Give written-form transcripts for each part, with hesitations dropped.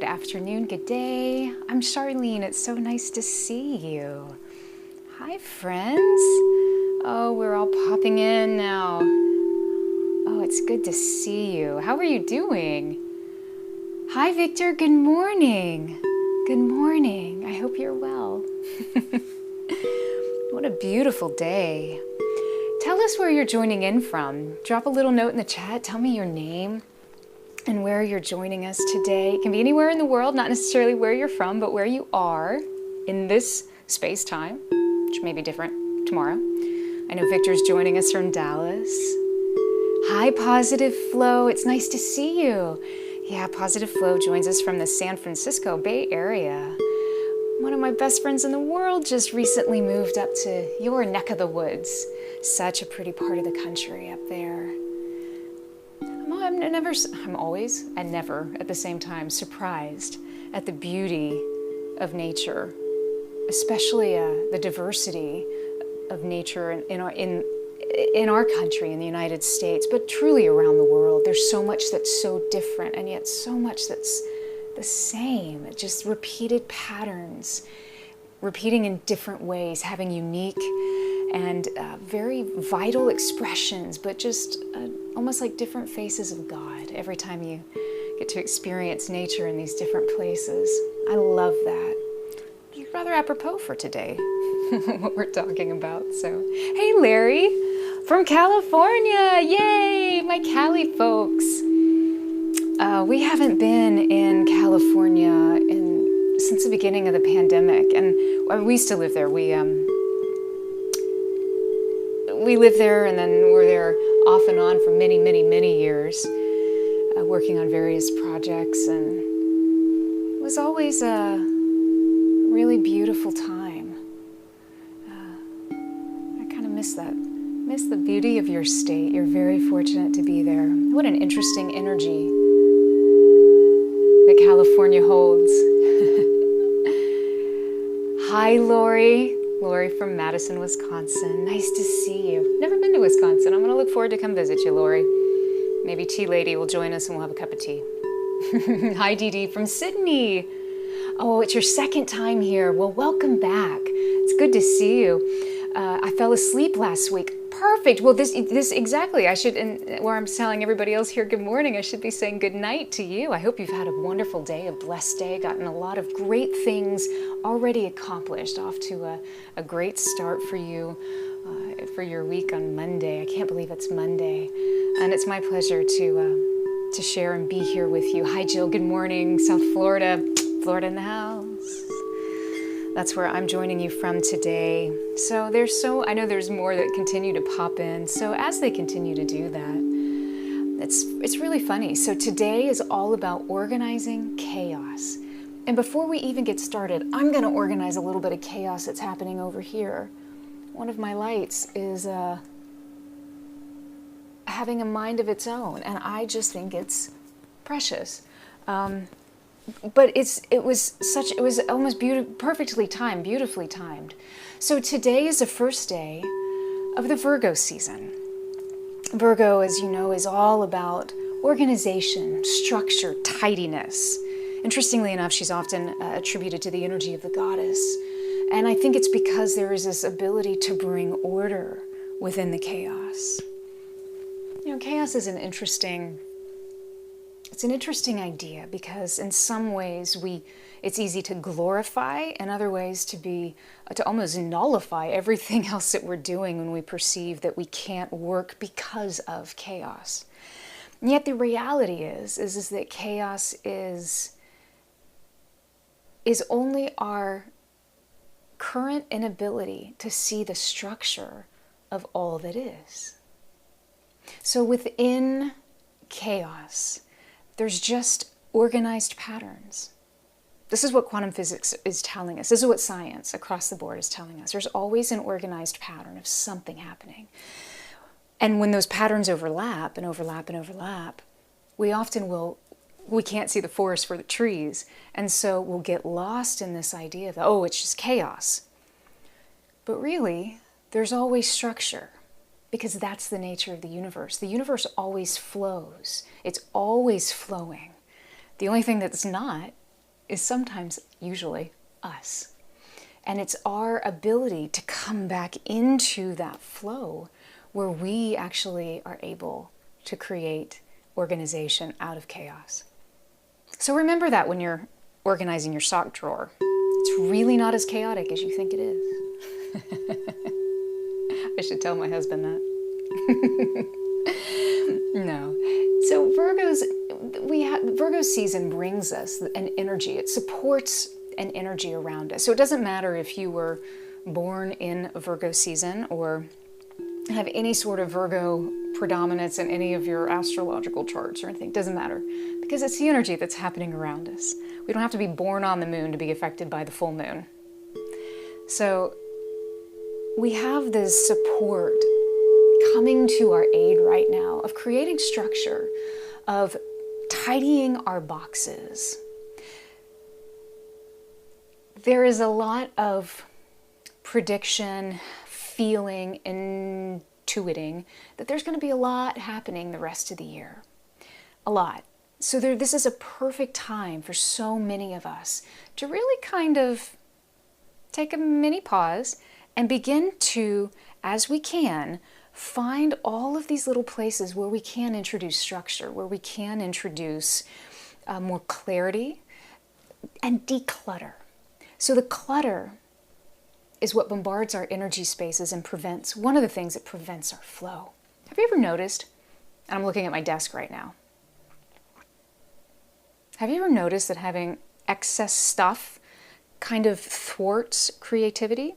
good afternoon, good day. I'm Charleene. It's so nice to see you. Hi, friends. Oh, we're all popping in now. Oh, it's good to see you. How are you doing? Hi, Victor. Good morning. Good morning. I hope you're well. What a beautiful day. Tell us where you're joining in from. Drop a little note in the chat. Tell me your name and where you're joining us today. It can be anywhere in the world, not necessarily where you're from, but where you are in this space-time, which may be different tomorrow. I know Victor's joining us from Dallas. Hi, Positive Flow. It's nice to see you. Yeah, Positive Flow joins us from the San Francisco Bay Area. One of my best friends in the world just recently moved up to your neck of the woods. Such a pretty part of the country up there. I'm always and never at the same time surprised at the beauty of nature, especially the diversity of nature in our country, in the United States, but truly around the world. There's so much that's so different and yet so much that's the same. It's just repeated patterns, repeating in different ways, having unique and very vital expressions, but just almost like different faces of God every time you get to experience nature in these different places. I love that. It's rather apropos for today, what we're talking about. So, hey, Larry from California. Yay, my Cali folks. We haven't been in California since the beginning of the pandemic, and we used to live there. We lived there and then we're there off and on for many, many, many years, working on various projects, and it was always a really beautiful time. I kind of miss that. Miss the beauty of your state. You're very fortunate to be there. What an interesting energy that California holds. Hi, Lori. Lori from Madison, Wisconsin. Nice to see you. Never been to Wisconsin. I'm going to look forward to come visit you, Lori. Maybe Tea Lady will join us and we'll have a cup of tea. Hi, Dee Dee from Sydney. Oh, it's your second time here. Well, welcome back. It's good to see you. I fell asleep last week. Perfect. Well, this exactly. I should, where I'm telling everybody else here good morning, I should be saying good night to you. I hope you've had a wonderful day, a blessed day, gotten a lot of great things already accomplished, off to a great start for you for your week on Monday. I can't believe it's Monday. And it's my pleasure to share and be here with you. Hi, Jill. Good morning. South Florida. Florida in the house. That's where I'm joining you from today. So I know there's more that continue to pop in. So as they continue to do that, it's really funny. So today is all about organizing chaos. And before we even get started, I'm going to organize a little bit of chaos that's happening over here. One of my lights is having a mind of its own, and I just think it's precious. But it was almost perfectly timed, beautifully timed. So today is the first day of the Virgo season. Virgo, as you know, is all about organization, structure, tidiness. Interestingly enough, she's often attributed to the energy of the goddess. And I think it's because there is this ability to bring order within the chaos. You know, chaos is an interesting idea because in some ways it's easy to glorify, in other ways to almost nullify everything else that we're doing when we perceive that we can't work because of chaos. And yet the reality is that chaos is only our current inability to see the structure of all that is. So within chaos, there's just organized patterns. This is what quantum physics is telling us. This is what science across the board is telling us. There's always an organized pattern of something happening. And when those patterns overlap and overlap and overlap, we can't see the forest for the trees. And so we'll get lost in this idea that, oh, it's just chaos. But really, there's always structure, because that's the nature of the universe. The universe always flows. It's always flowing. The only thing that's not is sometimes, usually, us. And it's our ability to come back into that flow where we actually are able to create organization out of chaos. So remember that when you're organizing your sock drawer. It's really not as chaotic as you think it is. I should tell my husband that. No. So Virgo season brings us an energy. It supports an energy around us. So it doesn't matter if you were born in a Virgo season or have any sort of Virgo predominance in any of your astrological charts or anything. It doesn't matter, because it's the energy that's happening around us. We don't have to be born on the moon to be affected by the full moon. So we have this support coming to our aid right now of creating structure, of tidying our boxes. There is a lot of prediction, feeling, intuiting that there's going to be a lot happening the rest of the year. A lot. So this is a perfect time for so many of us to really kind of take a mini pause and begin to, as we can, find all of these little places where we can introduce structure, where we can introduce more clarity and declutter. So the clutter is what bombards our energy spaces and prevents, one of the things that prevents our flow. Have you ever noticed, and I'm looking at my desk right now, have you ever noticed that having excess stuff kind of thwarts creativity?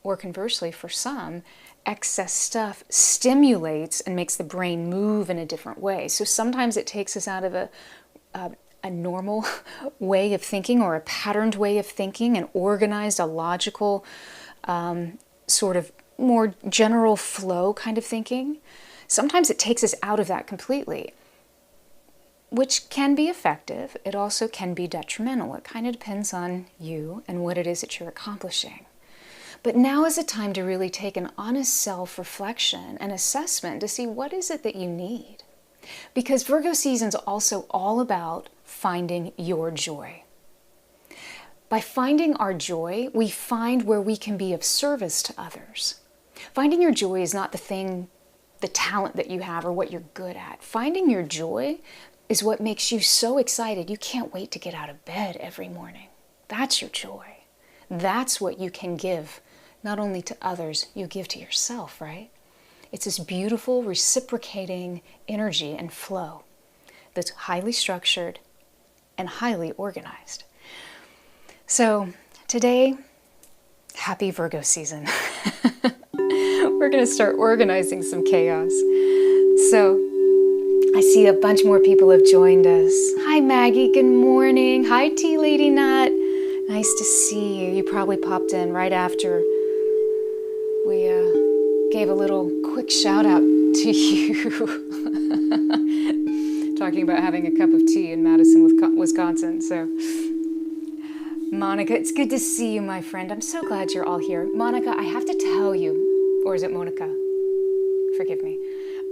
Or conversely, for some, excess stuff stimulates and makes the brain move in a different way. So sometimes it takes us out of a normal way of thinking, or a patterned way of thinking, an organized, a logical, sort of more general flow kind of thinking. Sometimes it takes us out of that completely, which can be effective. It also can be detrimental. It kind of depends on you and what it is that you're accomplishing. But now is a time to really take an honest self-reflection and assessment to see what is it that you need. Because Virgo season's also all about finding your joy. By finding our joy, we find where we can be of service to others. Finding your joy is not the thing, the talent that you have or what you're good at. Finding your joy is what makes you so excited you can't wait to get out of bed every morning. That's your joy. That's what you can give, not only to others, you give to yourself, right? It's this beautiful reciprocating energy and flow that's highly structured and highly organized. So today, happy Virgo season. We're going to start organizing some chaos. So I see a bunch more people have joined us. Hi Maggie, good morning. Hi Tea Lady Nut. Nice to see you. You probably popped in right after we gave a little quick shout out to you. Talking about having a cup of tea in Madison, Wisconsin. So, Monica, it's good to see you, my friend. I'm so glad you're all here. Monica, I have to tell you, or is it Monica? Forgive me.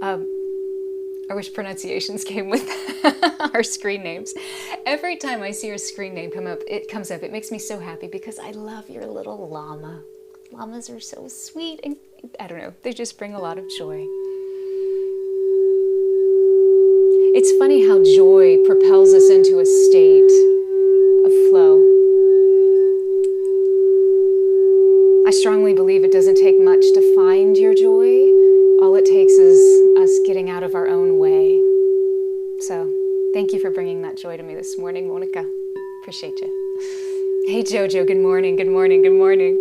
I wish pronunciations came with our screen names. Every time I see your screen name comes up, it makes me so happy because I love your little llama. Llamas are so sweet and I don't know, they just bring a lot of joy. It's funny how joy propels us into a state of flow. I strongly believe it doesn't take much to find your joy. All it takes is us getting out of our own way. So thank you for bringing that joy to me this morning, Monica. Appreciate you. Hey Jojo, good morning, good morning, good morning.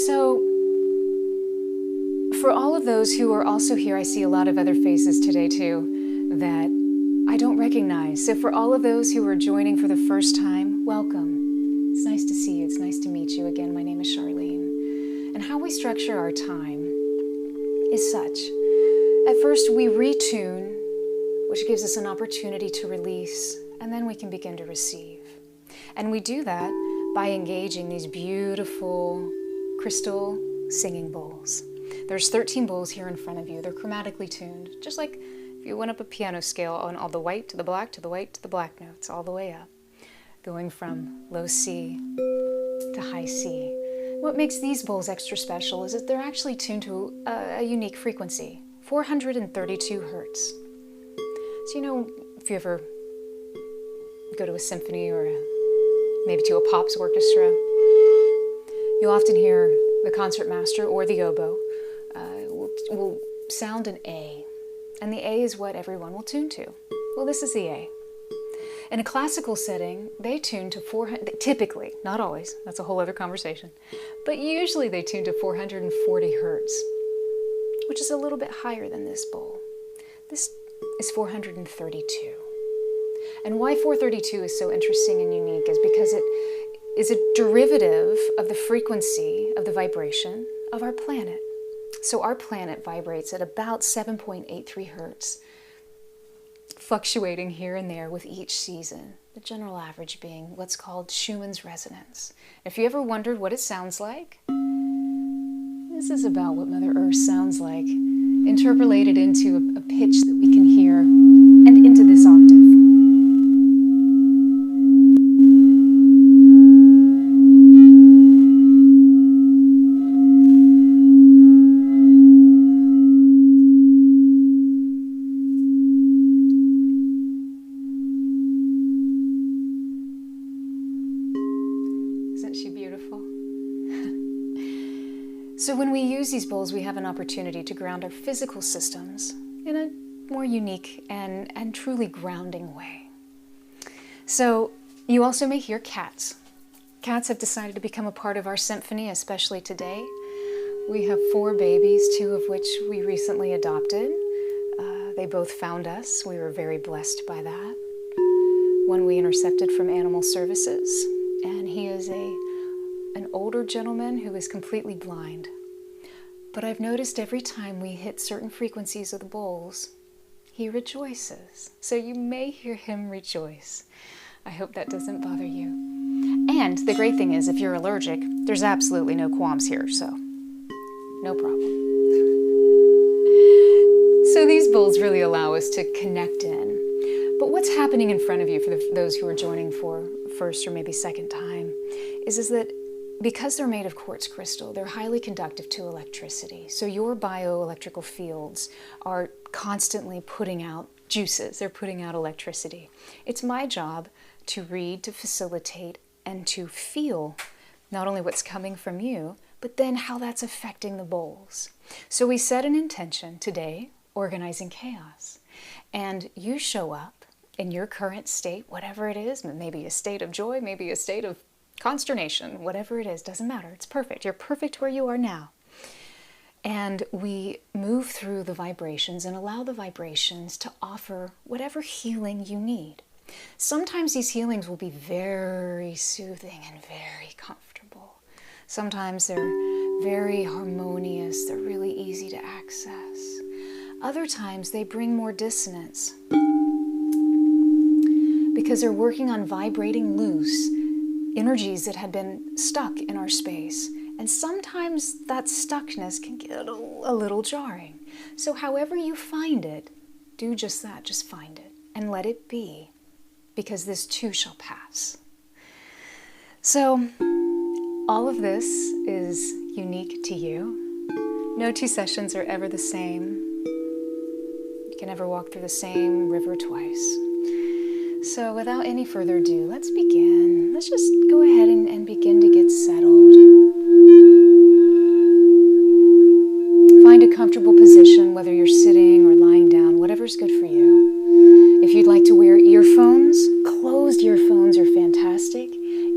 So for all of those who are also here, I see a lot of other faces today too that I don't recognize. So for all of those who are joining for the first time, welcome. It's nice to see you. It's nice to meet you again. My name is Charlene. And how we structure our time is such. At first we retune, which gives us an opportunity to release, and then we can begin to receive. And we do that by engaging these beautiful crystal singing bowls. There's 13 bowls here in front of you. They're chromatically tuned, just like If you went up a piano scale on all the white to the black to the white to the black notes, all the way up, going from low C to high C. What makes these bowls extra special is that they're actually tuned to a unique frequency, 432 Hertz. So if you ever go to a symphony or maybe to a pops orchestra, you'll often hear the concertmaster or the oboe will sound an A. And the A is what everyone will tune to. Well, this is the A. In a classical setting, they tune to 400, typically, not always, that's a whole other conversation, but usually they tune to 440 Hertz, which is a little bit higher than this bowl. This is 432. And why 432 is so interesting and unique is because it is a derivative of the frequency of the vibration of our planet. So our planet vibrates at about 7.83 Hertz, fluctuating here and there with each season, the general average being what's called Schumann's resonance. If you ever wondered what it sounds like, this is about what Mother Earth sounds like, interpolated into a pitch that we can hear and into this octave. Isn't she beautiful? So when we use these bowls, we have an opportunity to ground our physical systems in a more unique and truly grounding way. So you also may hear cats. Cats have decided to become a part of our symphony, especially today. We have 4 babies, 2 of which we recently adopted. They both found us. We were very blessed by that. One we intercepted from Animal Services, and he is an older gentleman who is completely blind. But I've noticed every time we hit certain frequencies of the bowls, he rejoices. So you may hear him rejoice. I hope that doesn't bother you. And the great thing is, if you're allergic, there's absolutely no qualms here, so no problem. So these bowls really allow us to connect in. But what's happening in front of you, for those who are joining for first or maybe second time, is that because they're made of quartz crystal, they're highly conductive to electricity. So your bioelectrical fields are constantly putting out juices. They're putting out electricity. It's my job to read, to facilitate, and to feel not only what's coming from you, but then how that's affecting the bowls. So we set an intention today, organizing chaos. And you show up in your current state, whatever it is, maybe a state of joy, maybe a state of consternation, whatever it is, doesn't matter. It's perfect. You're perfect where you are now. And we move through the vibrations and allow the vibrations to offer whatever healing you need. Sometimes these healings will be very soothing and very comfortable. Sometimes they're very harmonious. They're really easy to access. Other times they bring more dissonance because they're working on vibrating loose energies that had been stuck in our space. And sometimes that stuckness can get a little jarring. So however you find it, do just that, just find it and let it be, because this too shall pass. So all of this is unique to you. No 2 sessions are ever the same. You can never walk through the same river twice. So without any further ado, let's begin. Let's just go ahead and begin to get settled. Find a comfortable position, whether you're sitting or lying down, whatever's good for you. If you'd like to wear earphones, closed earphones are fantastic.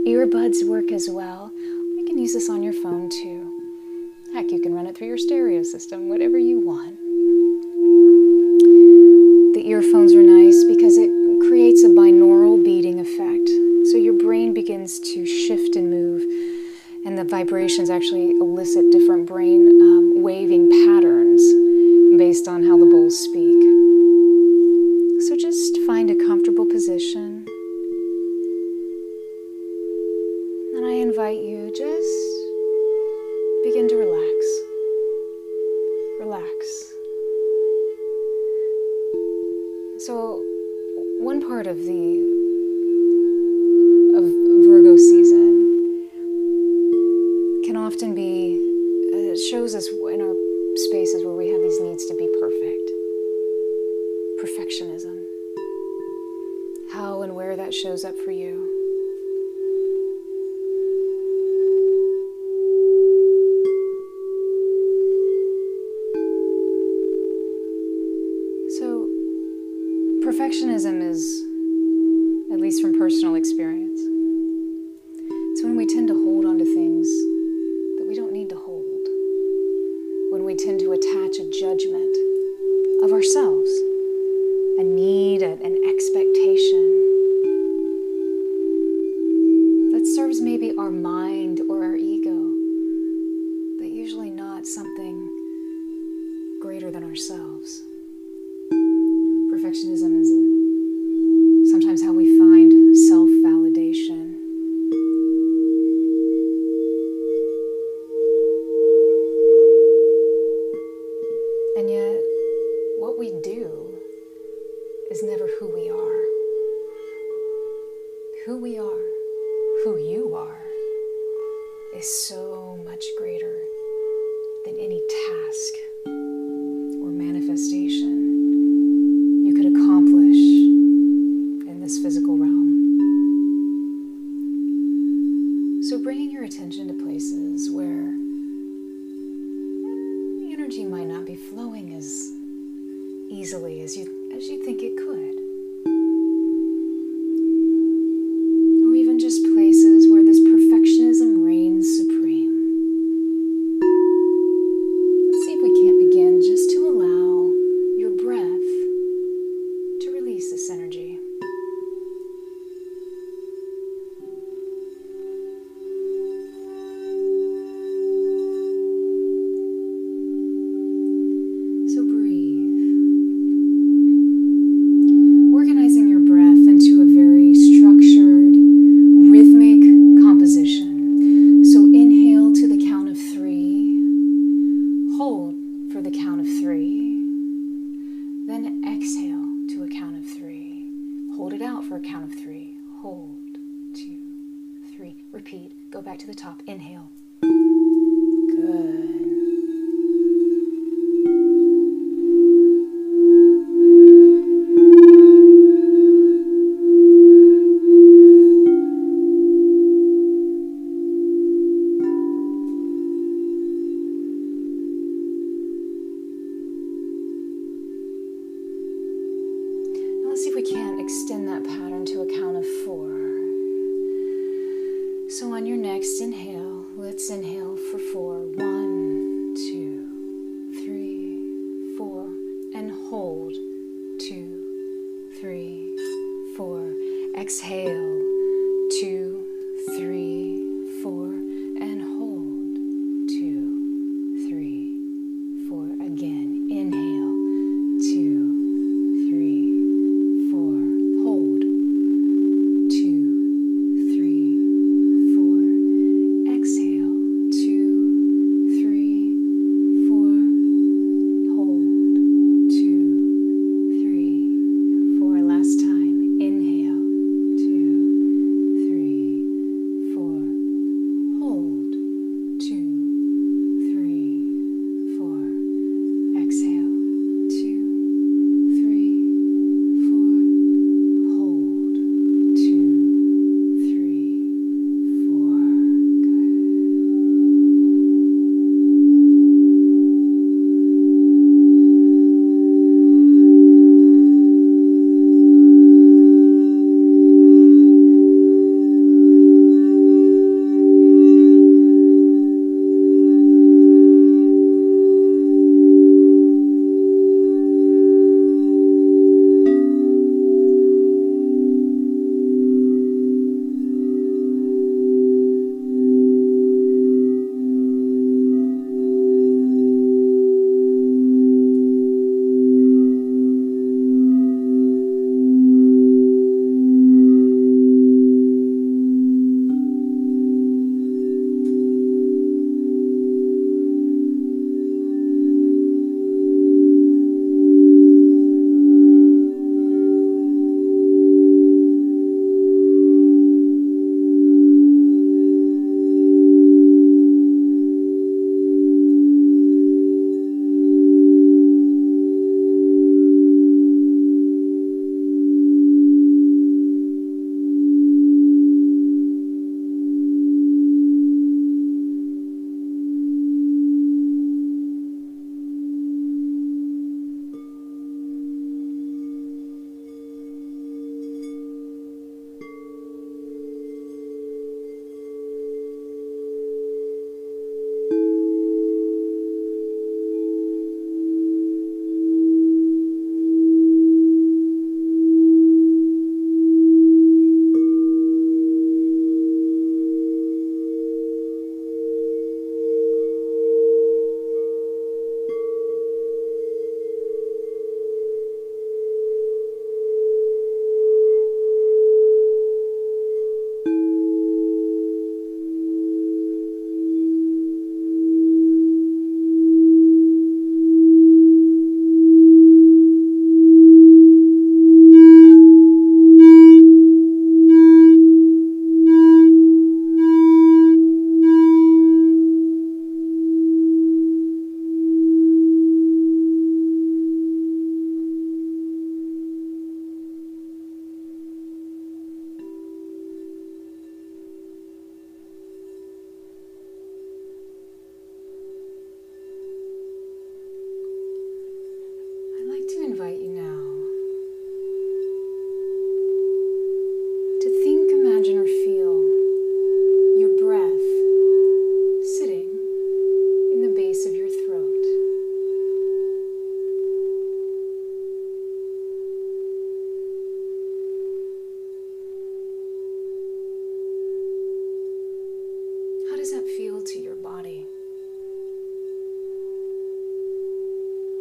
Earbuds work as well. You can use this on your phone too. Heck, you can run it through your stereo system, whatever you want. The earphones are nice because it creates a binaural beating effect. So your brain begins to shift and move, and the vibrations actually elicit different brain waving patterns based on how the bowls speak. So just find a comfortable position. And I invite you, just begin to relax. Relax. So one part of Virgo season can often be, it shows us in our spaces where we have these needs to be perfect. Perfectionism. How and where that shows up for you. So, perfectionism is, at least from personal experience, it's when we tend to hold on to things that we don't need to hold. When we tend to attach a judgment of ourselves, a need, an expectation that serves maybe our mind or our ego, but usually not something greater than ourselves. Perfectionism is sometimes how we find self-validation. And yet, what we do is never who we are. Who we are, who you are, is so much greater than any task or manifestation you could accomplish in this physical realm. So bringing your attention to places where the energy might not be flowing as easily as you think it could. Or even just places where this perfectionism reigns supreme. Let's see if we can't begin just to allow your breath to release this energy. So breathe. Organizing your breath into a very structured, rhythmic composition. So inhale to the count of 3, hold for the count of 3, then exhale to a count of 3. Hold it out for a count of 3. Hold, 2, 3. Repeat. Go back to the top. Inhale. Good. Let's see if we can't extend that pattern to a count of 4. So on your next inhale, let's inhale for 4. 1, 2, 3, 4. And hold. 2, 3, 4. Exhale. 2, 3, 4. And hold. 2, 3, 4. Again. Inhale. 2, 3, 4. Hold. 2, 3, 4. Exhale. 2, 3, 4. Hold. 2, 3, 4. Last time. Inhale. 2,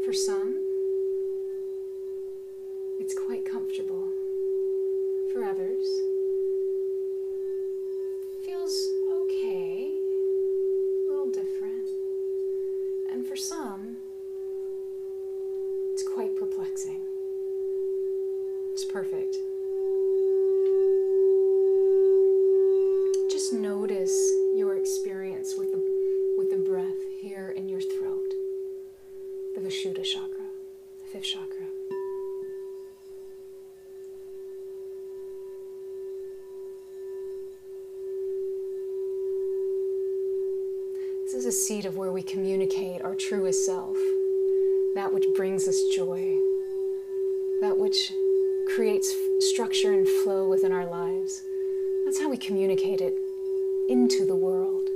For some, it's quite comfortable. For others, feels okay, a little different. And for some, it's quite perplexing. It's perfect. Just notice your experience with the breath here in your throat, the Vishuddha chakra, the fifth chakra. This is a seat of where we communicate our truest self, that which brings us joy, that which creates structure and flow within our lives. That's how we communicate it into the world.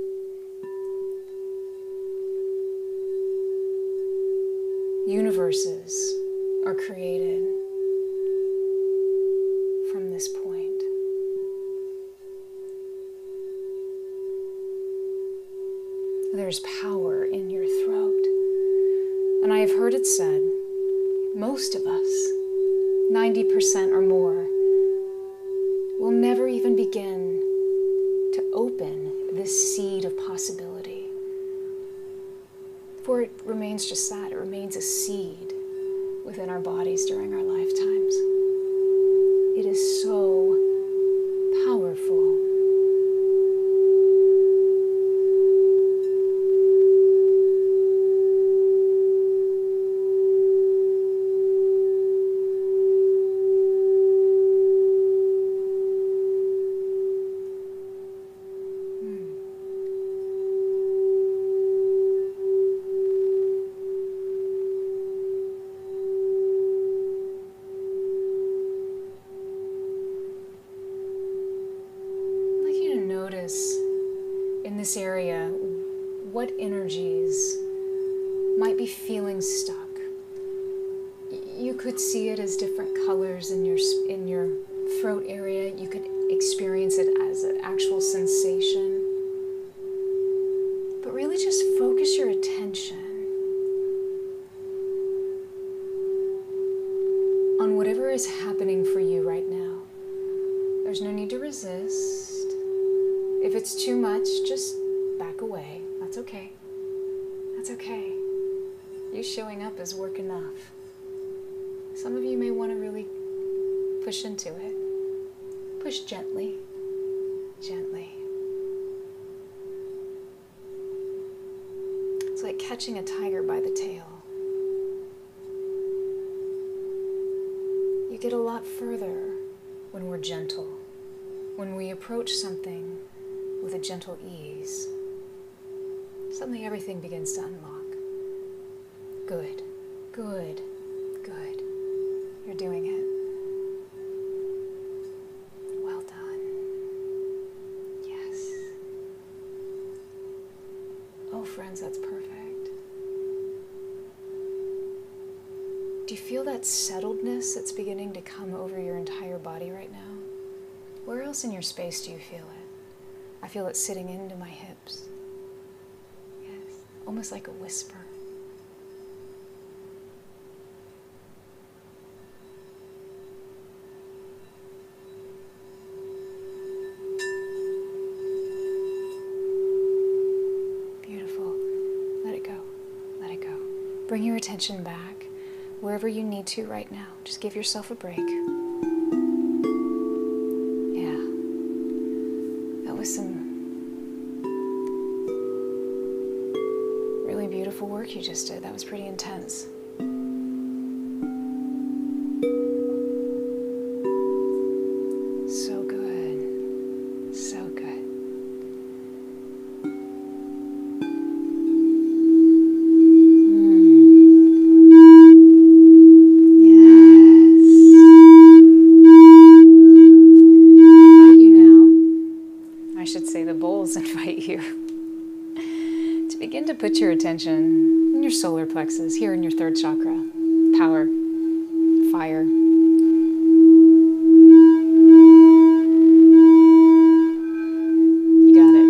Universes are created from this point. There's power in your throat. And I have heard it said, most of us, 90% or more, will never even begin to open this seed of possibility. For it remains just that, it remains a seed within our bodies during our lifetimes. It is so powerful. In this area, what energies might be feeling stuck. You could see it as different colors in your throat area. You could experience it as an actual sensation. But really just focus your attention on whatever is happening for you right now. There's no need to resist. If it's too much, just back away. That's okay. That's okay. You showing up is work enough. Some of you may want to really push into it. Push gently, gently. It's like catching a tiger by the tail. You get a lot further when we're gentle, when we approach something with a gentle ease. Suddenly everything begins to unlock. Good, good, good. You're doing it. Well done. Yes. Oh, friends, that's perfect. Do you feel that settledness that's beginning to come over your entire body right now? Where else in your space do you feel it? I feel it sitting into my hips. Yes, almost like a whisper. Beautiful. Let it go. Let it go. Bring your attention back wherever you need to right now. Just give yourself a break. Was some really beautiful work you just did. That was pretty intense. So good. So good. Invite you to begin to put your attention in your solar plexus, here in your third chakra. Power, fire. You got it.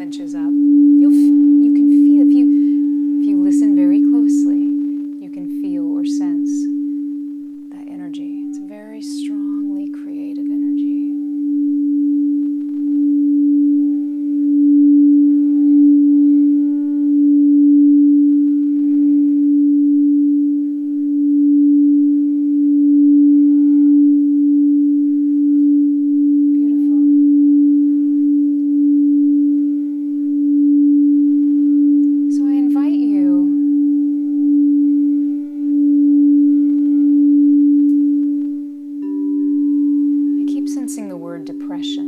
inches up. You can feel, if you listen very closely, you can feel or sense that energy. It's a very strongly creative energy. The word depression.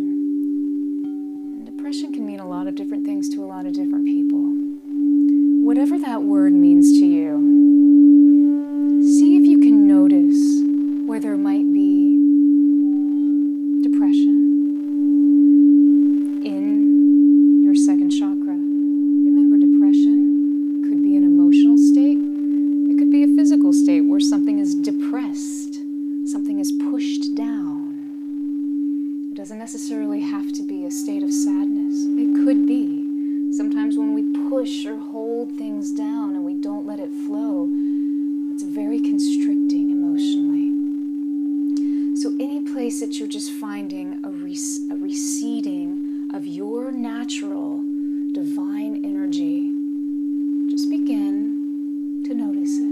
And depression can mean a lot of different things to a lot of different people. Whatever that word means to you, see if you can notice where there might be depression in your second chakra. Remember, depression could be an emotional state. It could be a physical state where something is depressed, something is pushed down. It doesn't necessarily have to be a state of sadness. It could be. Sometimes when we push or hold things down and we don't let it flow, it's very constricting emotionally. So any place that you're just finding a receding of your natural divine energy, just begin to notice it.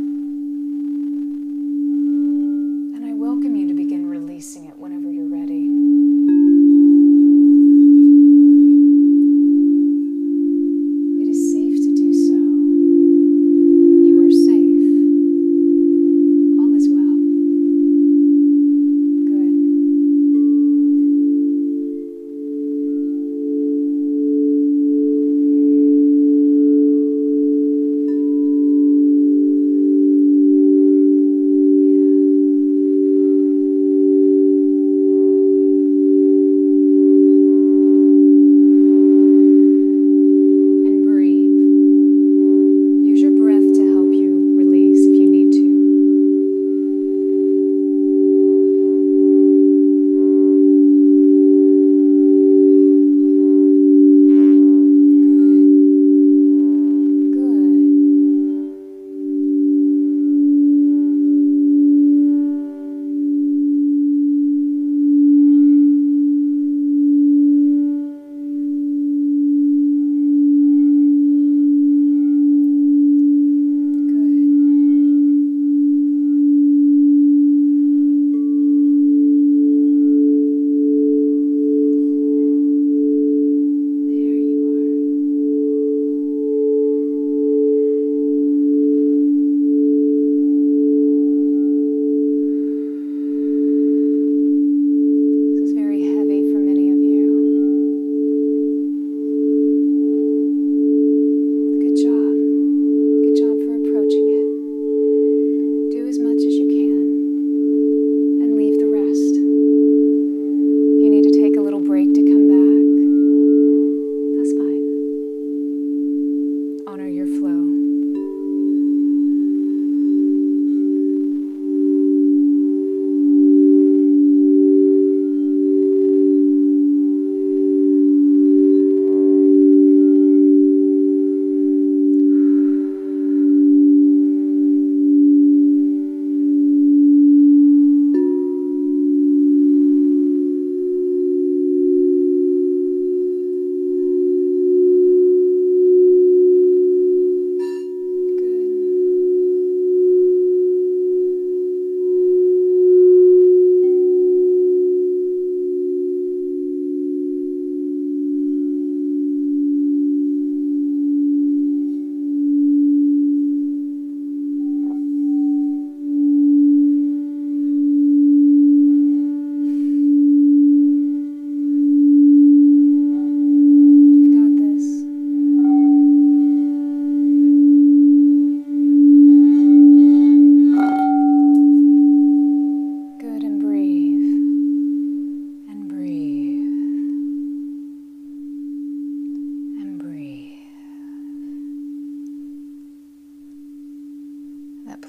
And I welcome you to begin releasing it whenever you're ready.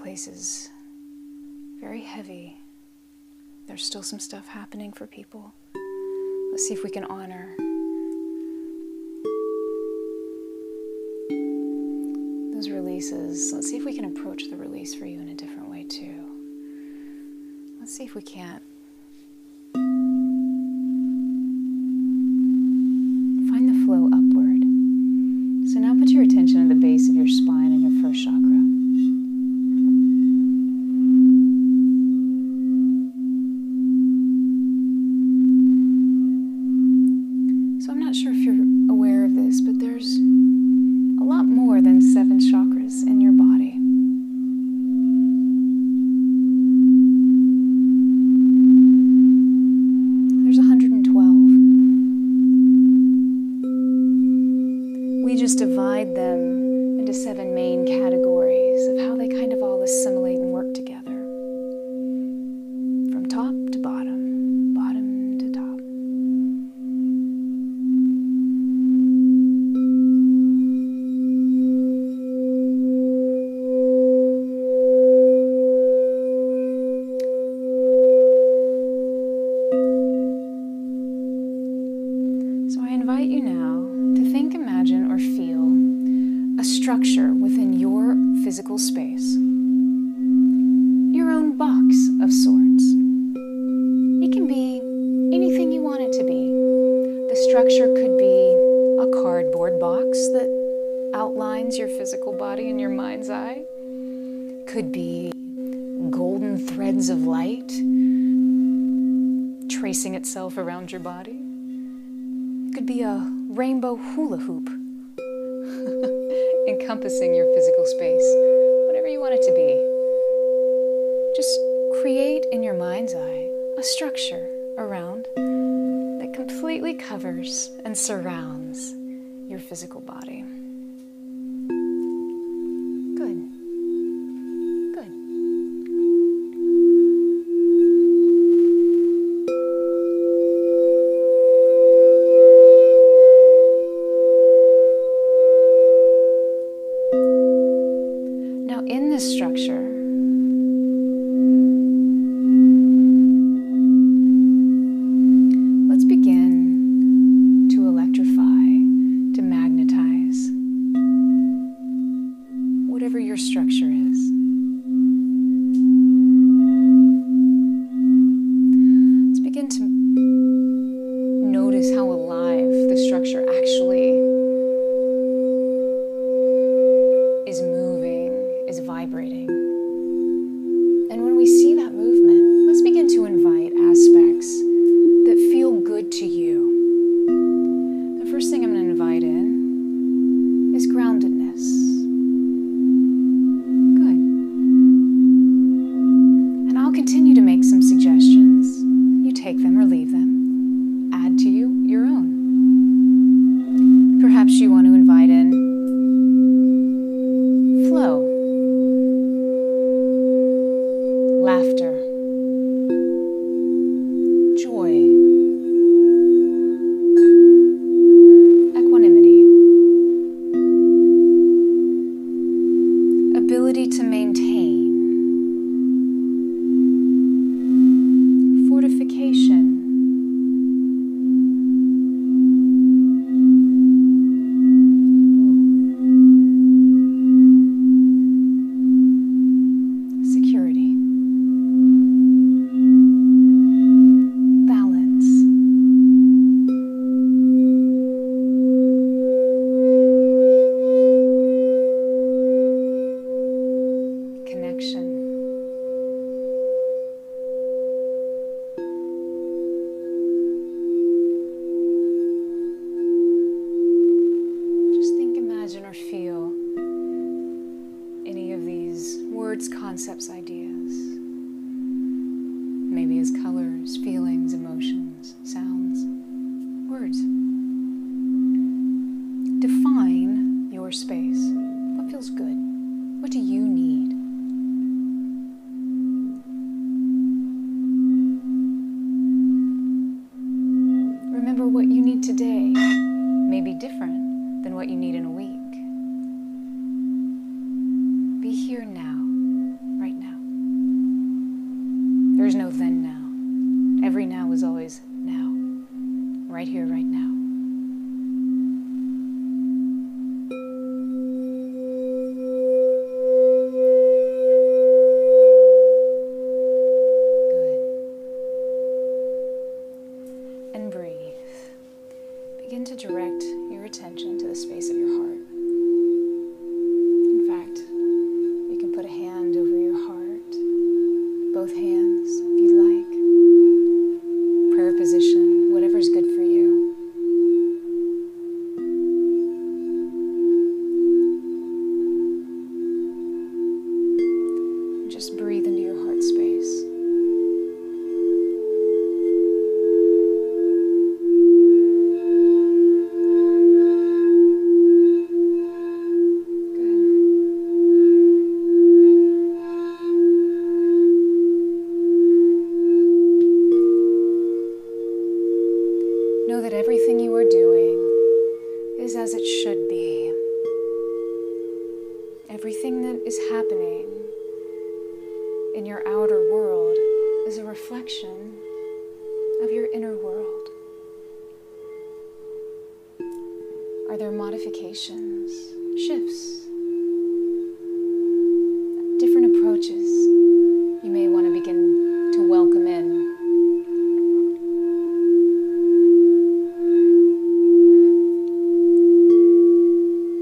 place is very heavy. There's still some stuff happening for people. Let's see if we can honor releases, let's see if we can approach the release for you in a different way too. Let's see if we can't find the flow upward. So now put your attention at the base of your spine and your first chakra. So I'm not sure if you're aware of this, but there's a lot more than 7 chakras in your body. There's 112. We just divide them into 7 main categories of how they kind of all assimilate and work together. From top to bottom, bottom to top. So I invite you now to think, imagine, or feel a structure within your physical space. Your own box of sorts. It can be anything you want it to be. The structure could be a cardboard box that outlines your physical body in your mind's eye. Could be golden threads of light tracing itself around your body. It could be a rainbow hula hoop encompassing your physical space. Whatever you want it to be. Just create in your mind's eye a structure around that completely covers and surrounds your physical body. Good. Good. Now in this structure, let's begin to electrify, to magnetize whatever your structure is. Let's begin to notice how alive the structure actually is moving, is vibrating. And when we see that movement, let's begin to invite aspects that feel good to you. The first thing I'm going to invite in is groundedness. Good. And I'll continue to make some suggestions. You take them or leave them. Add to you your own. Perhaps you want to invite in flow, laughter, joy, equanimity, ability to maintain, fortification, security, balance, connection, just think, imagine, or feel any of these words, concepts, ideas. Maybe as colors, feelings, emotions, sounds, words. Define your space. What feels good? What do you need? Remember, what you need today may be different than what you need in a week. Be here now, right now. There is no then now. Every now is always now. Right here, right now. should be. Everything that is happening in your outer world is a reflection of your inner world. Are there modifications, shifts, different approaches you may want to begin to welcome in?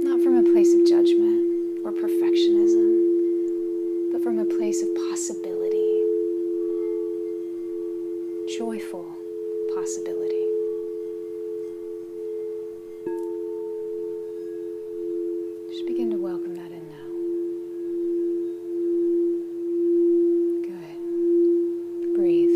Not from a place of judgment or perfectionism, but from a place of possibility, joyful possibility. Just begin to welcome that in now. Good. Breathe.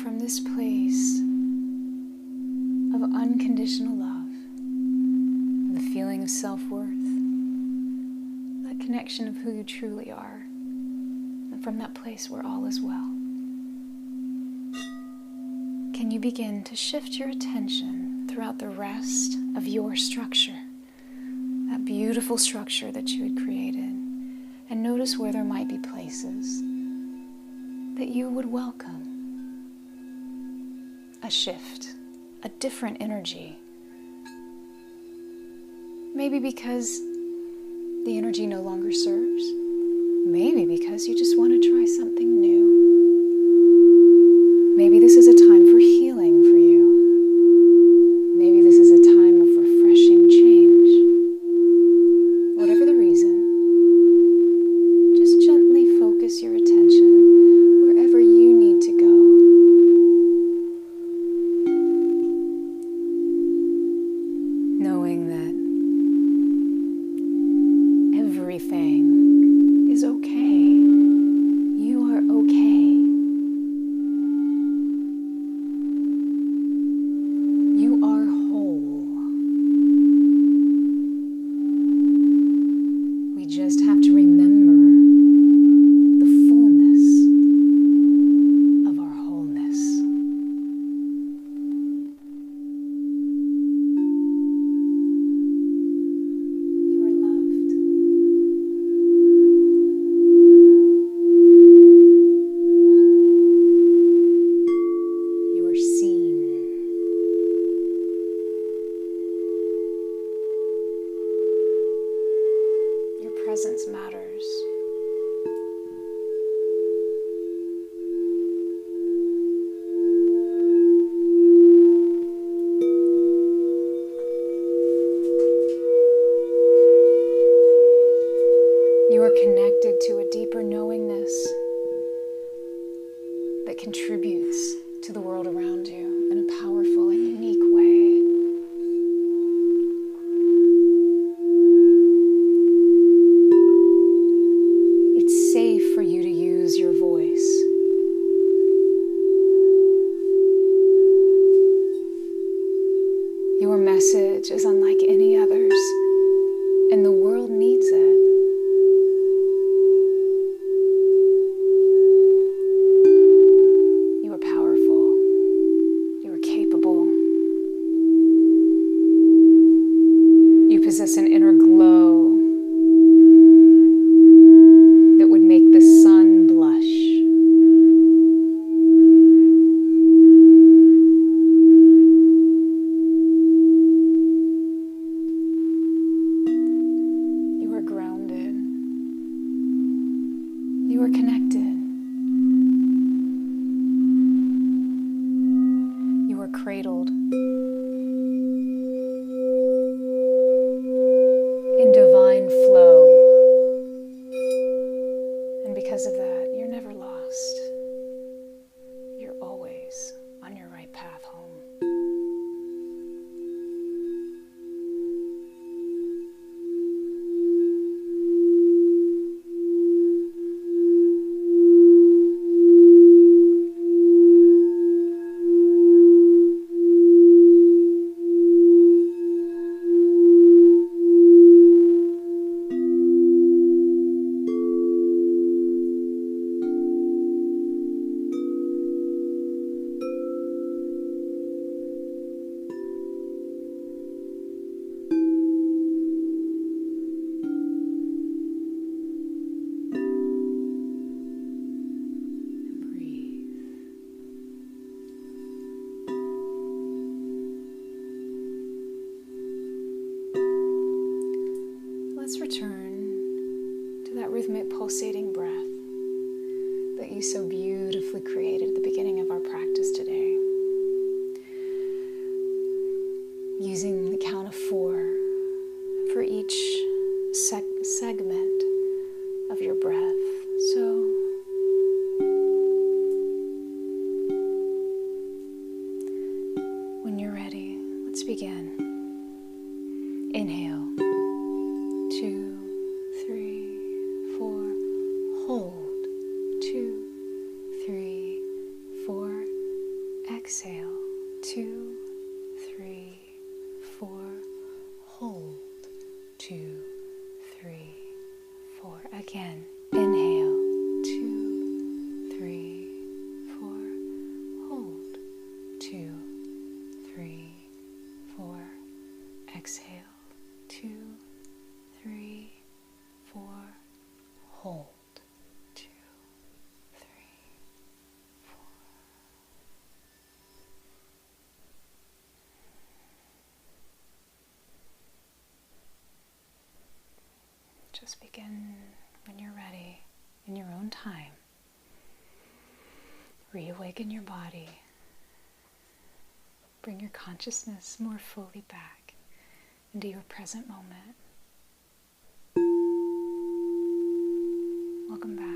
From this place of unconditional love, the feeling of self-worth, that connection of who you truly are, and from that place where all is well, can you begin to shift your attention throughout the rest of your structure, that beautiful structure that you had created, and notice where there might be places that you would welcome a shift, a different energy. Maybe because the energy no longer serves. Maybe because you just want to try something new. Maybe this is a time for healing for you. Maybe this is a time of refreshing change. Whatever the reason, just gently focus your attention wherever you need to go. Knowing that everything is okay. You are okay. You are whole. We just have to remember the fullness of our wholeness. Presence matters. You are connected to a deeper knowingness that contributes to the world around you in a powerful and unique way. Safe for you to use your voice. Your message is unlike any others, and the world needs it. You are powerful. You are capable. You possess an inner glow that would make the sun blush. You are grounded. You are connected. You are cradled in divine flow. And because of You're never lost. You're always on your right path home. Let's return to that rhythmic pulsating breath that you so beautifully created at the beginning of our practice today. Using the count of 4 for each segment of your breath. So when you're ready, let's begin. Inhale. 2, 3, 4. Hold. 2, 3, 4. Exhale. 2, 3, 4. Hold. 2, 3, 4. Again. Inhale. 2, 3, 4. Hold. 2, 3, 4. Exhale. 2, 3, 4, hold. 2, 3, 4. Just begin when you're ready, in your own time. Reawaken your body. Bring your consciousness more fully back into your present moment. Welcome back.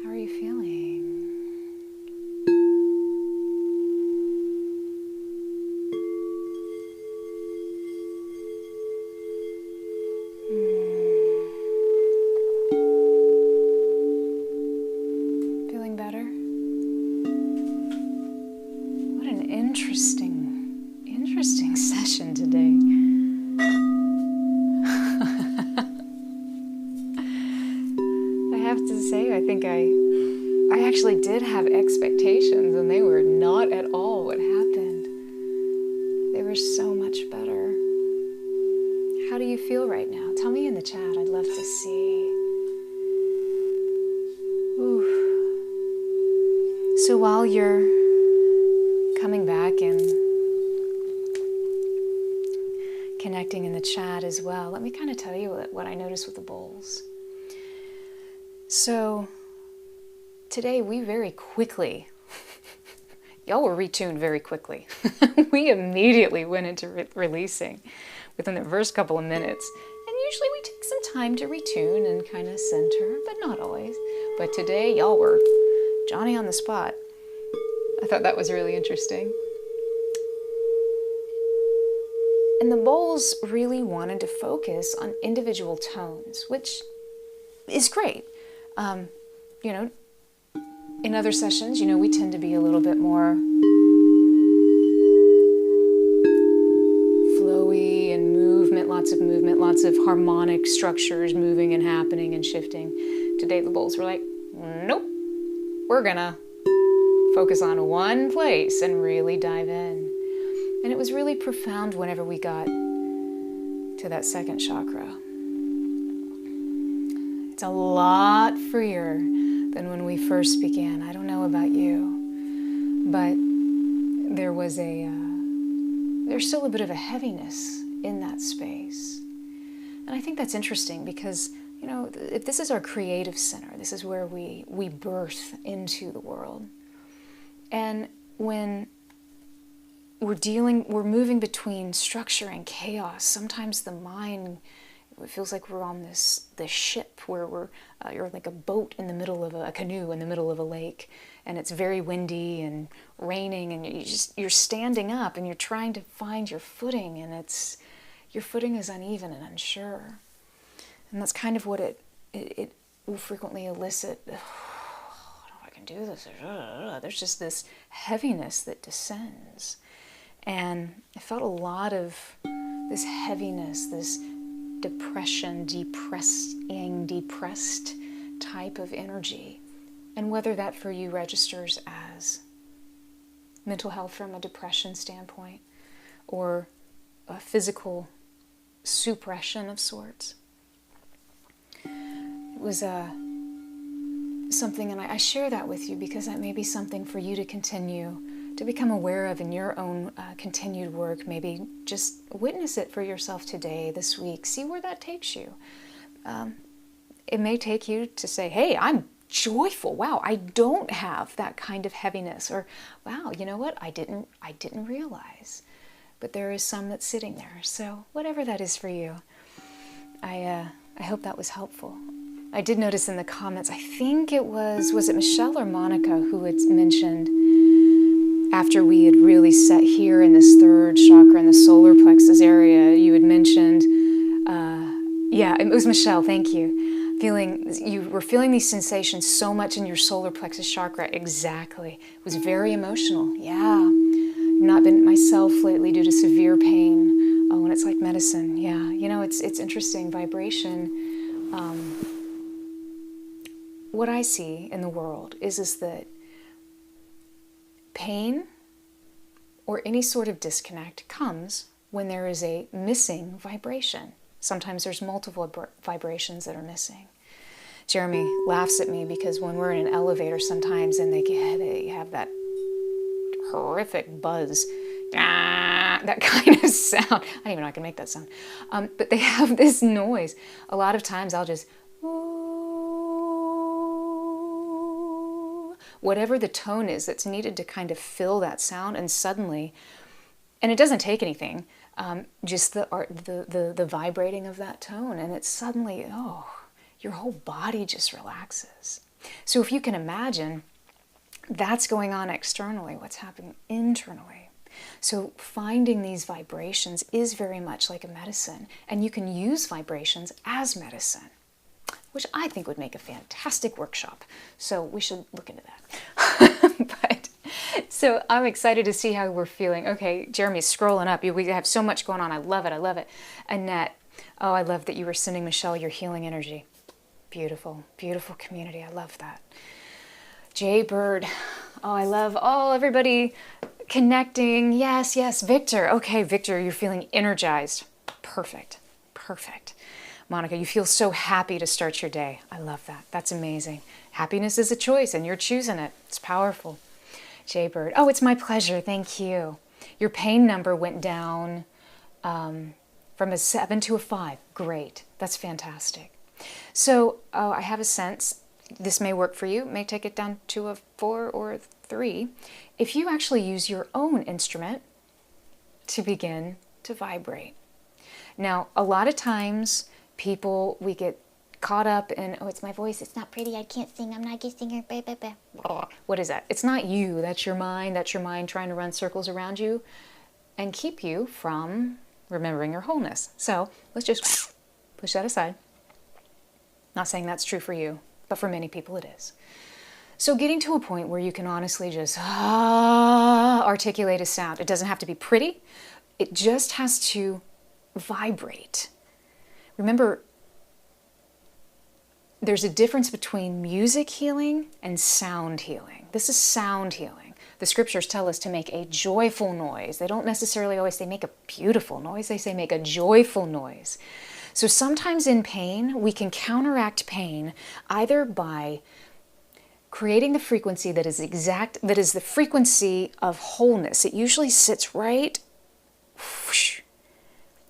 How are you feeling? Feeling better? What an interesting session today. I think I actually did have expectations, and they were not at all what happened. They were so much better. How do you feel right now? Tell me in the chat. I'd love to see. Ooh. So while you're coming back and connecting in the chat as well, let me kind of tell you what I noticed with the bowls. So today we very quickly, y'all were retuned very quickly. We immediately went into releasing within the first couple of minutes. And usually we take some time to retune and kind of center, but not always. But today y'all were Johnny on the spot. I thought that was really interesting. And the bowls really wanted to focus on individual tones, which is great. In other sessions, we tend to be a little bit more flowy and movement, lots of harmonic structures moving and happening and shifting. Today the bowls were like, nope, we're gonna focus on one place and really dive in. And it was really profound whenever we got to that second chakra. It's a lot freer than when we first began. I don't know about you, but there's still a bit of a heaviness in that space. And I think that's interesting because, if this is our creative center, this is where we birth into the world. And when we're moving between structure and chaos, sometimes the mind it feels like we're on this ship where you're like a boat in the middle of a canoe in the middle of a lake, and it's very windy and raining, and you're standing up and you're trying to find your footing, and your footing is uneven and unsure. And that's kind of what it will frequently elicit. I don't know if I can do this. There's just this heaviness that descends. And I felt a lot of this heaviness, this depression, depressed type of energy. And whether that for you registers as mental health from a depression standpoint or a physical suppression of sorts. It was something, and I share that with you because that may be something for you to continue to become aware of in your own continued work. Maybe just witness it for yourself today, this week. See where that takes you. It may take you to say, hey, I'm joyful. Wow, I don't have that kind of heaviness. Or, wow, you know what? I didn't realize. But there is some that's sitting there. So whatever that is for you, I hope that was helpful. I did notice in the comments, I think it was it Michelle or Monica who had mentioned, after we had really set here in this third chakra in the solar plexus area, you had mentioned, yeah, it was Michelle, thank you. You were feeling these sensations so much in your solar plexus chakra. Exactly. It was very emotional. Yeah. Not been myself lately due to severe pain. Oh, and it's like medicine. Yeah. You know, it's interesting. Vibration. What I see in the world is that pain or any sort of disconnect comes when there is a missing vibration. Sometimes there's multiple vibrations that are missing. Jeremy laughs at me because when we're in an elevator sometimes and they have that horrific buzz, that kind of sound. I don't even know I can make that sound. But they have this noise. A lot of times I'll just, whatever the tone is that's needed to kind of fill that sound, and suddenly, and it doesn't take anything, just the vibrating of that tone, and it's suddenly, your whole body just relaxes. So if you can imagine, that's going on externally, what's happening internally. So finding these vibrations is very much like a medicine, and you can use vibrations as medicine, which I think would make a fantastic workshop. So we should look into that. So I'm excited to see how we're feeling. Okay, Jeremy's scrolling up. We have so much going on. I love it. I love it. Annette, oh, I love that you were sending Michelle your healing energy. Beautiful, beautiful community. I love that. Jay Bird, oh, I love everybody connecting. Yes, yes. Victor, okay, Victor, you're feeling energized. Perfect, perfect. Monica, you feel so happy to start your day. I love that. That's amazing. Happiness is a choice, and you're choosing it. It's powerful. Jay Bird, oh, it's my pleasure. Thank you. Your pain number went down from a 7 to a 5. Great. That's fantastic. So I have a sense this may work for you. It may take it down to a 4 or a 3. If you actually use your own instrument to begin to vibrate. Now, a lot of times, we get caught up in, oh, it's my voice, it's not pretty, I can't sing, I'm not a good singer, blah, blah, blah. What is that? It's not you, that's your mind trying to run circles around you and keep you from remembering your wholeness. So let's just push that aside. Not saying that's true for you, but for many people it is. So getting to a point where you can honestly just articulate a sound. It doesn't have to be pretty, it just has to vibrate. Remember, there's a difference between music healing and sound healing. This is sound healing. The scriptures tell us to make a joyful noise. They don't necessarily always say make a beautiful noise. They say make a joyful noise. So sometimes in pain, we can counteract pain either by creating the frequency that is the frequency of wholeness. It usually sits right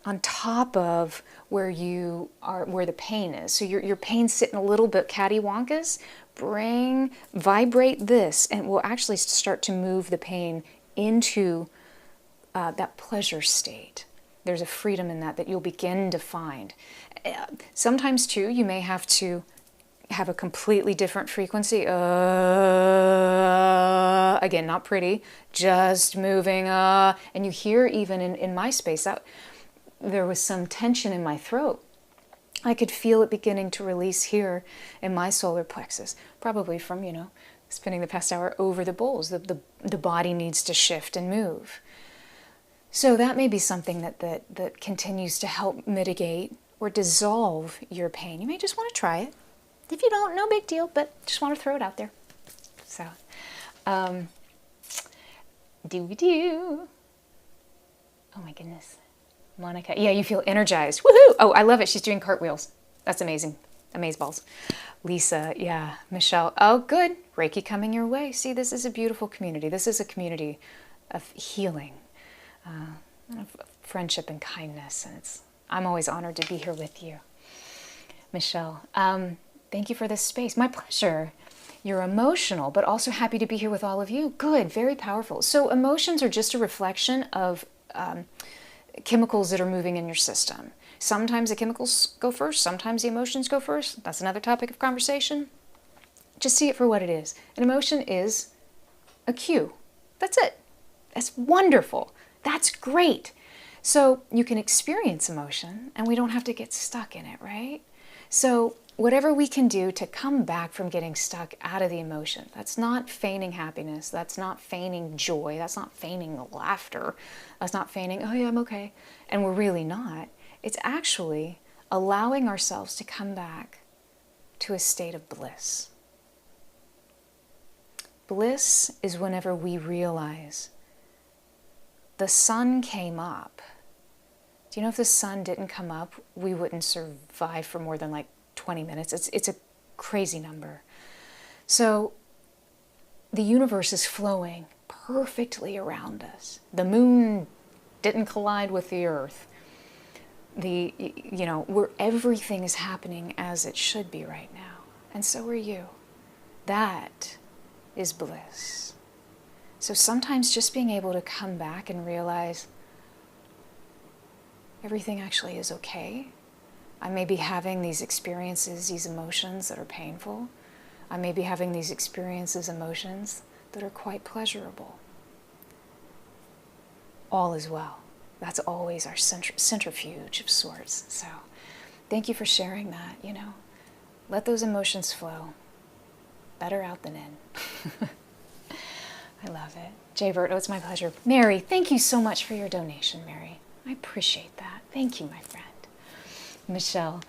on top of where the pain is. So your pain's sitting a little bit cattywampus. Vibrate this, and we'll actually start to move the pain into that pleasure state. There's a freedom in that you'll begin to find. Sometimes too, you may have to have a completely different frequency. Again, not pretty, just moving. And you hear even in my space that there was some tension in my throat. I could feel it beginning to release here in my solar plexus, probably from, spending the past hour over the bowls. The body needs to shift and move. So that may be something that continues to help mitigate or dissolve your pain. You may just want to try it. If you don't, no big deal, but just want to throw it out there. So, do. Oh my goodness. Monica, yeah, you feel energized. Woohoo! Oh, I love it. She's doing cartwheels. That's amazing. Amazeballs. Lisa, yeah. Michelle, oh, good. Reiki coming your way. See, this is a beautiful community. This is a community of healing, of friendship and kindness. And I'm always honored to be here with you. Michelle, thank you for this space. My pleasure. You're emotional, but also happy to be here with all of you. Good, very powerful. So emotions are just a reflection of chemicals that are moving in your system. Sometimes the chemicals go first, sometimes the emotions go first. That's another topic of conversation. Just see it for what it is. An emotion is a cue. That's it. That's wonderful. That's great. So you can experience emotion and we don't have to get stuck in it, right? So whatever we can do to come back from getting stuck out of the emotion, that's not feigning happiness, that's not feigning joy, that's not feigning laughter, that's not feigning, oh yeah, I'm okay, and we're really not. It's actually allowing ourselves to come back to a state of bliss. Bliss is whenever we realize the sun came up. Do you know if the sun didn't come up, we wouldn't survive for more than like 20 minutes. It's a crazy number. So the universe is flowing perfectly around us. The moon didn't collide with the earth. Where everything is happening as it should be right now. And so are you. That is bliss. So sometimes just being able to come back and realize everything actually is okay. I may be having these experiences, these emotions that are painful. I may be having these experiences, emotions that are quite pleasurable. All is well. That's always our centrifuge of sorts. So thank you for sharing that, Let those emotions flow. Better out than in. I love it. Jay Berto, it's my pleasure. Mary, thank you so much for your donation, Mary. I appreciate that. Thank you, my friend. Michelle,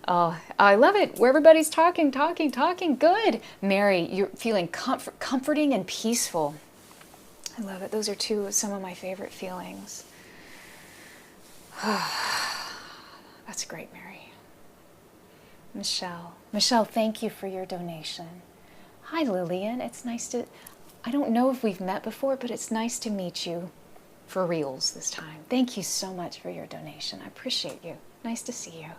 oh, I love it. Where everybody's talking. Good. Mary, you're feeling comforting and peaceful. I love it. Those are some of my favorite feelings. That's great, Mary. Michelle, thank you for your donation. Hi, Lillian. It's nice I don't know if we've met before, but it's nice to meet you for reals this time. Thank you so much for your donation. I appreciate you. Nice to see you.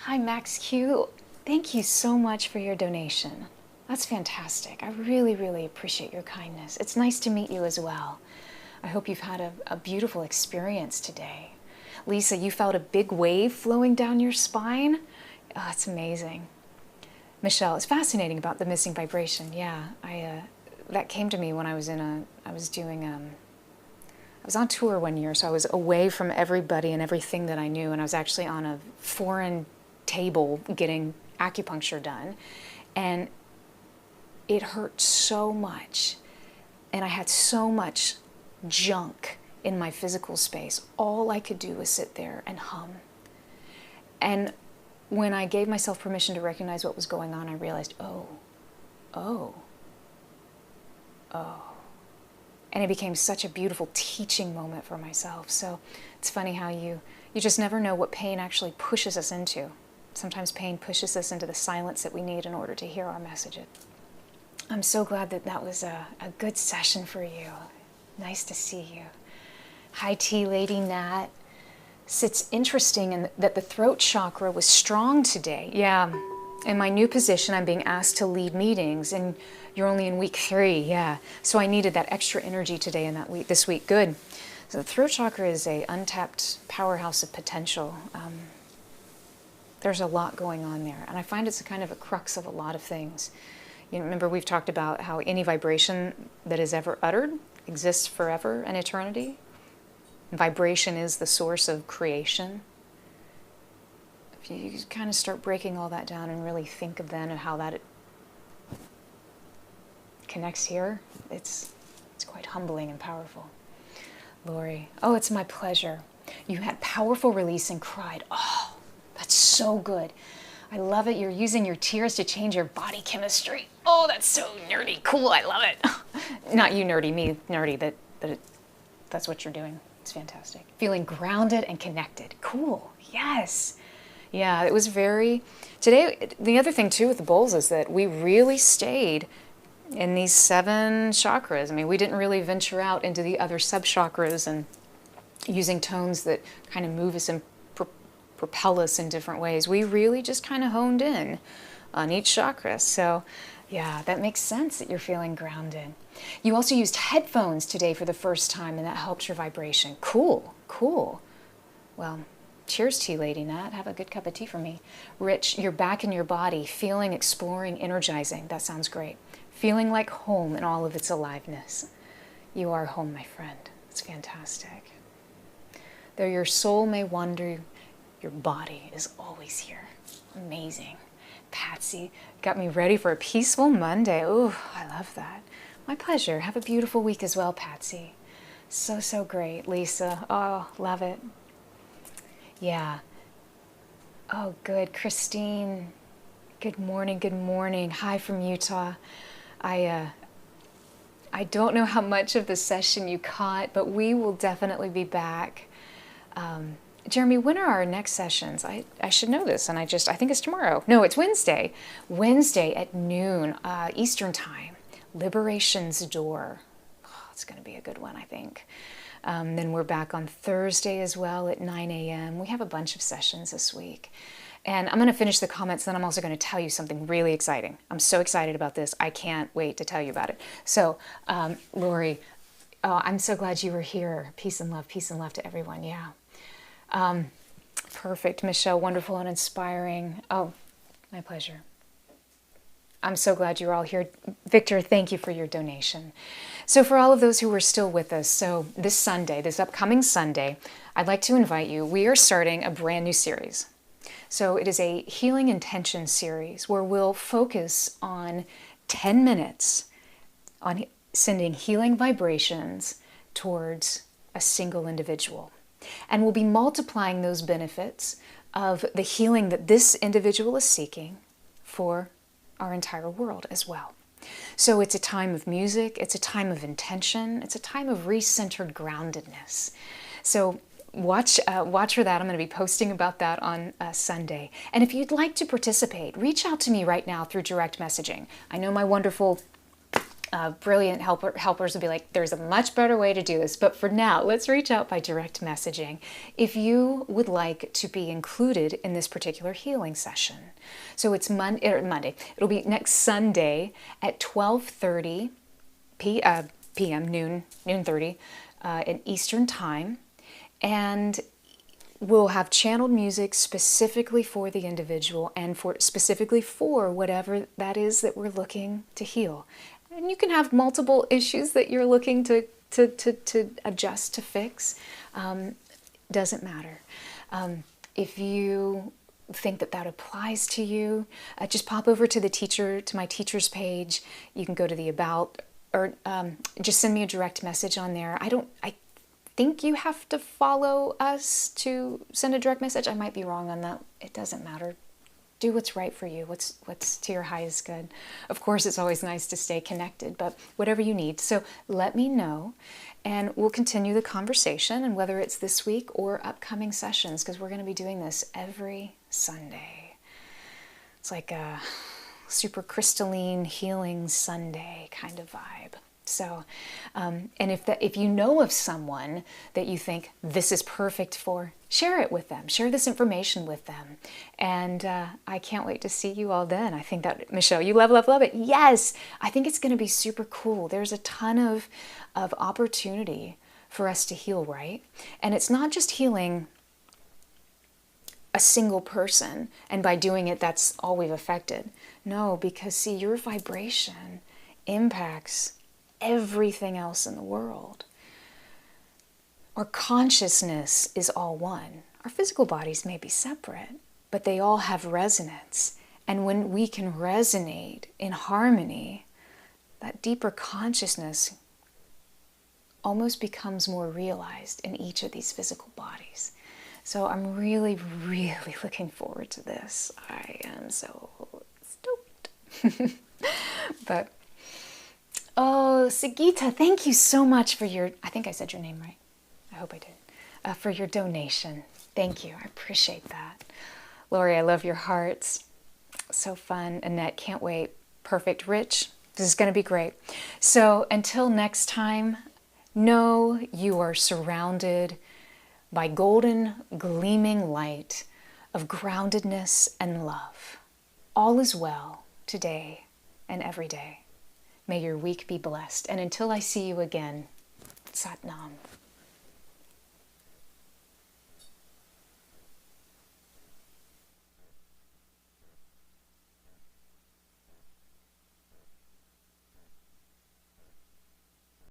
Hi, Max Q. Thank you so much for your donation. That's fantastic. I really, really appreciate your kindness. It's nice to meet you as well. I hope you've had a beautiful experience today. Lisa, you felt a big wave flowing down your spine? Oh, it's amazing. Michelle, it's fascinating about the missing vibration. Yeah, that came to me when I was on tour one year, so I was away from everybody and everything that I knew, and I was actually on a foreign table getting acupuncture done, and it hurt so much, and I had so much junk in my physical space. All I could do was sit there and hum. And when I gave myself permission to recognize what was going on, I realized, oh. And it became such a beautiful teaching moment for myself. So it's funny how you just never know what pain actually pushes us into. Sometimes pain pushes us into the silence that we need in order to hear our messages. I'm so glad that was a good session for you. Nice to see you. Hi, Tea Lady Nat. It's interesting that the throat chakra was strong today. Yeah, in my new position, I'm being asked to lead meetings, and you're only in week 3. Yeah, so I needed that extra energy today and this week. Good. So the throat chakra is a untapped powerhouse of potential. There's a lot going on there. And I find it's a kind of a crux of a lot of things. You know, remember we've talked about how any vibration that is ever uttered exists forever and eternity. Vibration is the source of creation. If you kind of start breaking all that down and really think of then of how that connects here, it's quite humbling and powerful. Lori, oh, it's my pleasure. You had powerful release and cried. Oh, that's so good. I love it. You're using your tears to change your body chemistry. Oh, that's so nerdy. Cool. I love it. Not you nerdy, me nerdy. That's what you're doing. It's fantastic. Feeling grounded and connected. Cool. Yes. Yeah, it was very... Today, the other thing too with the bowls is that we really stayed in these 7 chakras. I mean, we didn't really venture out into the other sub-chakras and using tones that kind of move us and propel us in different ways. We really just kind of honed in on each chakra. So yeah, that makes sense that you're feeling grounded. You also used headphones today for the first time, and that helps your vibration. Cool, cool. Well, cheers, tea lady Nat. Have a good cup of tea for me. Rich, you're back in your body, feeling, exploring, energizing. That sounds great. Feeling like home in all of its aliveness. You are home, my friend. It's fantastic. Though your soul may wander, your body is always here. Amazing. Patsy got me ready for a peaceful Monday. Oh, I love that. My pleasure. Have a beautiful week as well, Patsy. So, so great. Lisa, oh, love it. Yeah. Oh, good. Christine, good morning, good morning. Hi from Utah. I don't know how much of the session you caught, but we will definitely be back. Jeremy, when are our next sessions? I should know this, and I think it's tomorrow. No, it's Wednesday. Wednesday at noon, Eastern Time. Liberation's Door. Oh, it's going to be a good one, I think. Then we're back on Thursday as well at 9 a.m. We have a bunch of sessions this week. And I'm going to finish the comments, then I'm also going to tell you something really exciting. I'm so excited about this. I can't wait to tell you about it. So, Lori, I'm so glad you were here. Peace and love to everyone. Yeah. Perfect. Michelle, wonderful and inspiring. Oh, my pleasure. I'm so glad you're all here. Victor, thank you for your donation. So for all of those who are still with us, so this Sunday, this upcoming Sunday, I'd like to invite you. We are starting a brand new series. So it is a healing intention series where we'll focus on 10 minutes on sending healing vibrations towards a single individual. And we'll be multiplying those benefits of the healing that this individual is seeking for our entire world as well. So it's a time of music, it's a time of intention, it's a time of recentered groundedness. So watch for that. I'm going to be posting about that on Sunday. And if you'd like to participate, reach out to me right now through direct messaging. I know my wonderful brilliant helpers will be like, there's a much better way to do this. But for now, let's reach out by direct messaging if you would like to be included in this particular healing session. So it's Monday. It'll be next Sunday at 12:30 p.m., noon 30 in Eastern Time. And we'll have channeled music specifically for the individual and specifically for whatever that is that we're looking to heal. And you can have multiple issues that you're looking to adjust, to fix. Doesn't matter. If you think that applies to you, just pop over to my teacher's page. You can go to the about, or just send me a direct message on there. I think you have to follow us to send a direct message. I might be wrong on that. It doesn't matter. Do what's right for you, what's to your highest good. Of course, it's always nice to stay connected, but whatever you need. So let me know, and we'll continue the conversation, and whether it's this week or upcoming sessions, because we're going to be doing this every Sunday. It's like a super crystalline healing Sunday kind of vibe. So, and if you know of someone that you think this is perfect for, share it with them. Share this information with them. And I can't wait to see you all then. I think that, Michelle, you love it. Yes, I think it's going to be super cool. There's a ton of opportunity for us to heal, right? And it's not just healing a single person, and by doing it, that's all we've affected. No, because see, your vibration impacts everything else in the world. Our consciousness is all one. Our physical bodies may be separate, but they all have resonance. And when we can resonate in harmony, that deeper consciousness almost becomes more realized in each of these physical bodies. So I'm really, really looking forward to this. I am so stoked. But, oh, Sigita, thank you so much for your, I think I said your name right. I hope I did. For your donation. Thank you. I appreciate that. Lori, I love your hearts. So fun. Annette, can't wait. Perfect. Rich, this is going to be great. So until next time, know you are surrounded by golden, gleaming light of groundedness and love. All is well today and every day. May your week be blessed. And until I see you again, Sat Nam.